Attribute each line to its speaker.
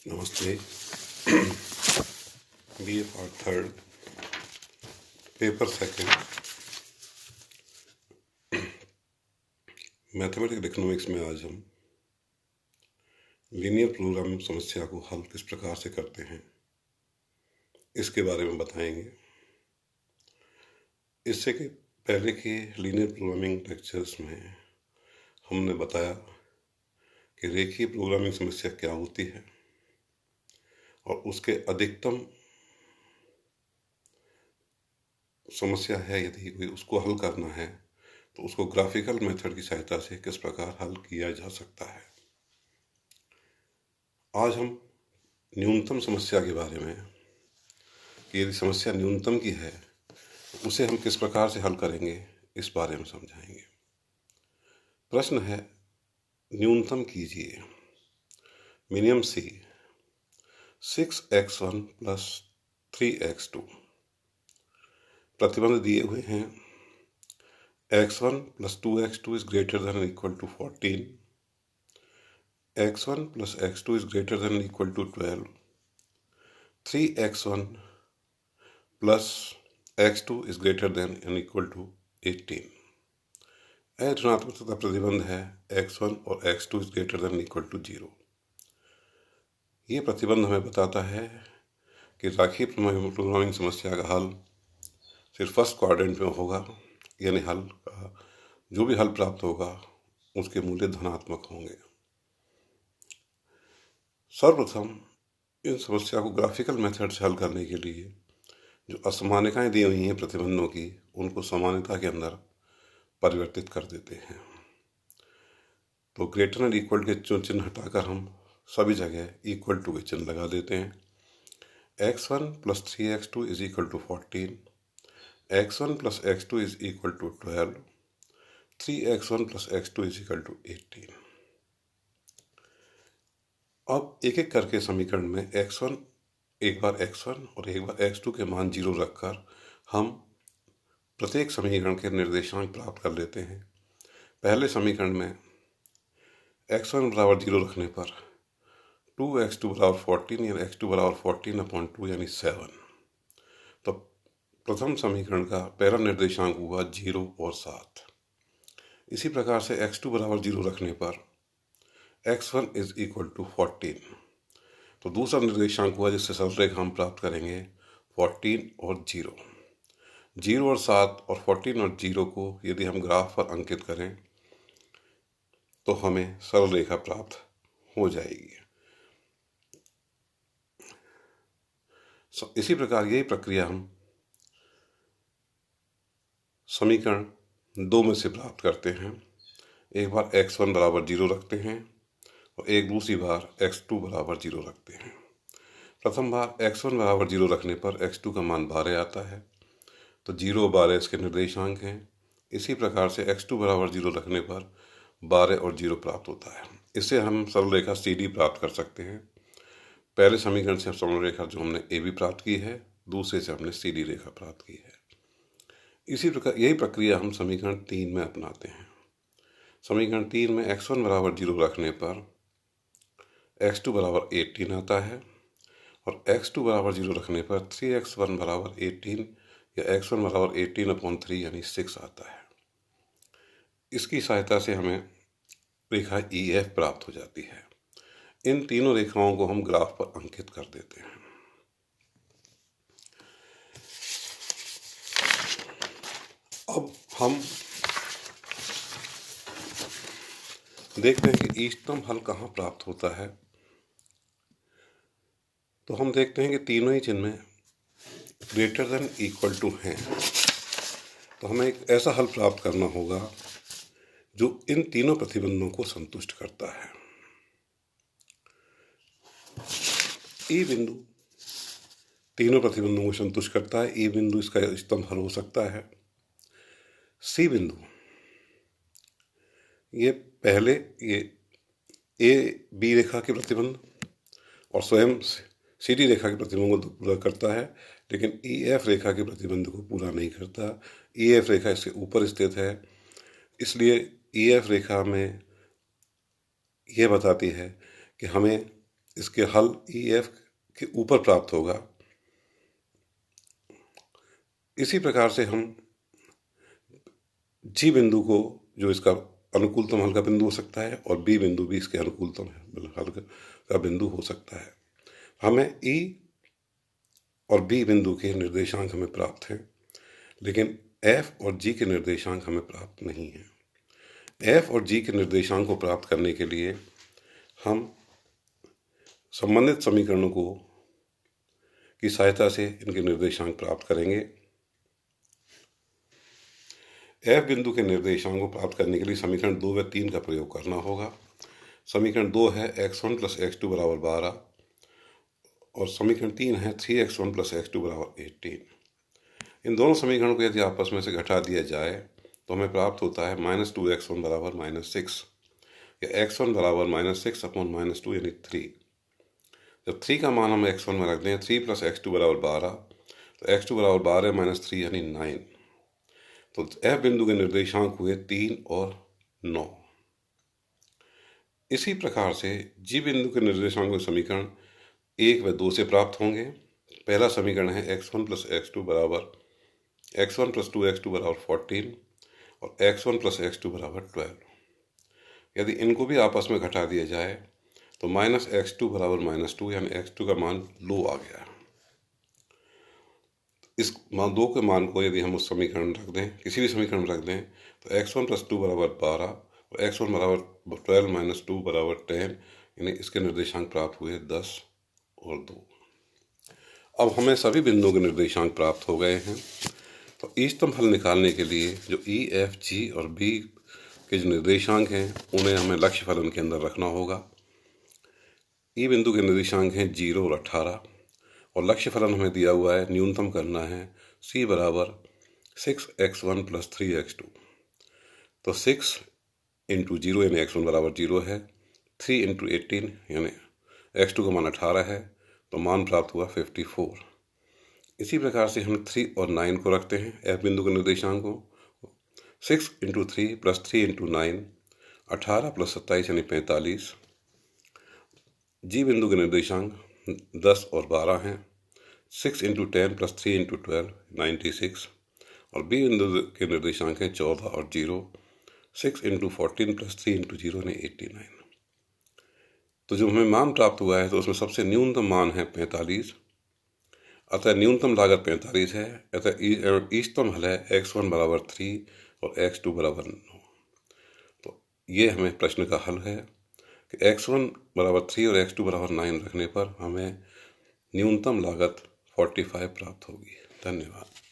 Speaker 1: नमस्ते। BA part third, paper second, mathematics economics में आज हम लीनियर प्रोग्रामिंग समस्या को हल किस प्रकार से करते हैं इसके बारे में बताएंगे। इससे के पहले के लीनियर प्रोग्रामिंग लेक्चर्स में हमने बताया कि रेखीय प्रोग्रामिंग समस्या क्या होती है और उसके अधिकतम समस्या है यदि कोई उसको हल करना है तो उसको ग्राफिकल मेथड की सहायता से किस प्रकार हल किया जा सकता है। आज हम न्यूनतम समस्या के बारे में कि यदि समस्या न्यूनतम की है तो उसे हम किस प्रकार से हल करेंगे इस बारे में समझाएंगे। प्रश्न है, न्यूनतम कीजिए मिनिमम सी 6x1 प्लस 3x2। प्रतिबंध दिए हुए हैं x1 plus 2x2 is greater than equal to 14, x1 plus x2 is greater than or equal to 12, 3x1 plus x2 is greater than or equal to 18। ऋणात्मक तथा प्रतिबंध है x1 और x2 is greater than or equal to 0। ये प्रतिबंध हमें बताता है कि रेखीय प्रोग्रामिंग समस्या का हल सिर्फ फर्स्ट क्वाड्रेंट में होगा, यानी हल का जो भी हल प्राप्त होगा उसके मूल्य धनात्मक होंगे। सर्वप्रथम इन समस्या को ग्राफिकल मेथड से हल करने के लिए जो असमानताएं दी हुई हैं प्रतिबंधों की, उनको समानता के अंदर परिवर्तित कर देते हैं। तो ग्रेटर एंड इक्वल के चिन्ह हटाकर हम सभी जगह इक्वल टू के चिन्ह लगा देते हैं। x1 plus 3x2 is equal to 14, x1 plus x2 is equal to 12, 3x1 plus x2 is equal to 18। अब एक एक करके समीकरण में x1 एक बार x1 और एक बार x2 के मान 0 रखकर हम प्रत्येक समीकरण के निर्देशांक प्राप्त कर लेते हैं। पहले समीकरण में x1 बराबर 0 रखने पर 2x2 बराबर 14 या x2 बराबर 14/2 यानी 7। तो प्रथम समीकरण का पहला निर्देशांक हुआ 0 और 7। इसी प्रकार से x2 बराबर 0 रखने पर x1 इज इक्वल टू 14। तो दूसरा निर्देशांक हुआ जिससे सरल रेखा हम प्राप्त करेंगे 14 और 0। 0 और 7 और 14 और 0 को यदि हम ग्राफ पर अंकित करें तो हमें सरल रेखा प्राप्त हो जाएगी। इसी प्रकार यही प्रक्रिया हम समीकरण 2 में से प्राप्त करते हैं। एक बार x1 बराबर 0 रखते हैं और एक दूसरी बार x2 बराबर 0 रखते हैं। प्रथम बार x1 बराबर 0 रखने पर x2 का मान 12 आता है, तो 0 और 12 इसके निर्देशांक हैं। इसी प्रकार से x2 बराबर 0 रखने पर 12 और 0 प्राप्त होता है। इससे हम सरल रेखा CD प्राप्त कर सकते हैं। पहले समीकरण से सरल रेखा जो हमने AB प्राप्त की है, दूसरे से हमने CD रेखा प्राप्त की है। इसी प्रकार यही प्रक्रिया हम समीकरण 3 में अपनाते हैं। समीकरण 3 में x1 बराबर 0 रखने पर x2 बराबर 18 आता है और x2 बराबर 0 रखने पर 3x1 बराबर 18 या x1 बराबर 18/3 यानी 6 आता है। इसकी सहायता से हमें रेखा EF प्राप्त हो जाती है। इन तीनों रेखाओं को हम ग्राफ पर अंकित कर देते हैं। अब हम देखते हैं कि इष्टतम हल कहाँ प्राप्त होता है। तो हम देखते हैं कि तीनों ही चिन्ह में ग्रेटर देन इक्वल टू हैं, तो हमें एक ऐसा हल प्राप्त करना होगा जो इन तीनों प्रतिबंधों को संतुष्ट करता है। ई बिंदु तीनों प्रतिबंधों को संतुष्ट करता है। ई बिंदु इसका इष्टतम हल हो सकता है। सी बिंदु ये पहले ये AB रेखा के प्रतिबंध और स्वयं CD रेखा के प्रतिबंध को पूरा करता है, लेकिन EF रेखा के प्रतिबंध को पूरा नहीं करता। EF रेखा इससे ऊपर स्थित है, इसलिए EF रेखा में यह बताती है कि हमें इसके हल ई एफ के ऊपर प्राप्त होगा। इसी प्रकार से हम जी बिंदु को, जो इसका अनुकूलतम हल का बिंदु हो सकता है, और बी बिंदु भी इसके अनुकूलतम हल का बिंदु हो सकता है। हमें ई और बी बिंदु के निर्देशांक हमें प्राप्त हैं, लेकिन एफ और जी के निर्देशांक हमें प्राप्त नहीं हैं। एफ और जी के निर्देशांक को प्राप्त करने के लिए हम संबंधित समीकरणों की सहायता से इनके निर्देशांक प्राप्त करेंगे। एफ बिंदु के निर्देशांक को प्राप्त करने के लिए समीकरण 2 व 3 का प्रयोग करना होगा। समीकरण 2 है x1 + x2 = 12 और समीकरण 3 है 3x1 + x2 = 18। इन दोनों समीकरणों को यदि आपस में से घटा दिया जाए तो हमें प्राप्त होता है -2x1 = -6, या x1 = -6 / -2 यानी 3। जब 3 का मान हम x1 में रख दें, 3 + x2 = 12, तो x2 = 12 - 3 यानी 9। तो f बिंदु के निर्देशांक हुए 3 और 9। इसी प्रकार से जी बिंदु के निर्देशांक के समीकरण 1 व 2 से प्राप्त होंगे। पहला समीकरण है x1 + x2 = x1 + 2x2 = 14 और x1 + x2 = 12। यदि इनको भी आपस में घटा दिया जाए तो -x2 = -2 यानी x2 का मान लो आ गया। इस मान 2 के मान को यदि हम उस समीकरण में रख दें, किसी भी समीकरण में रख दें, तो x1 + 2 = 12 और x1 = 12 - 2 = 10, यानी इसके निर्देशांक प्राप्त हुए 10 और 2। अब हमें सभी बिंदुओं के निर्देशांक प्राप्त हो गए हैं। तो इष्टतम हल निकालने के लिए जो ई, एफ, जी और बी के जो निर्देशांक हैं उन्हें हमें लक्ष्य फलन के अंदर रखना होगा। ई बिंदु के निर्देशांक हैं 0 और 18 और लक्ष्य फलन हमें दिया हुआ है, न्यूनतम करना है c = 6x1 + 3x2। तो 6 × 0 यानी x1 = 0 है, 3 × 18 यानी x2 का मान 18 है, तो मान प्राप्त हुआ 54। इसी प्रकार से हम 3 और 9 को रखते हैं f बिंदु के निर्देशांक को। 6 × 3 + 3 × 9 18 + 27 यानी 45। जी बिंदु के निर्देशांक 10 और 12 हैं। 6 × 10 + 3 × 12 96 और बी बिंदु के निर्देशांक हैं 14 और 0। 6 × 14 + 3 × 0 यानी 89। तो जो हमें मान प्राप्त हुआ है तो उसमें सबसे न्यूनतम मान है 45, अतः न्यूनतम लागत 45 है। अतः इष्टतम हल है x1 = 3 और x2 = 9। तो ये हमें प्रश्न का हल है कि x1 = 3 और x2 = 9 रखने पर हमें न्यूनतम लागत 45 प्राप्त होगी। धन्यवाद।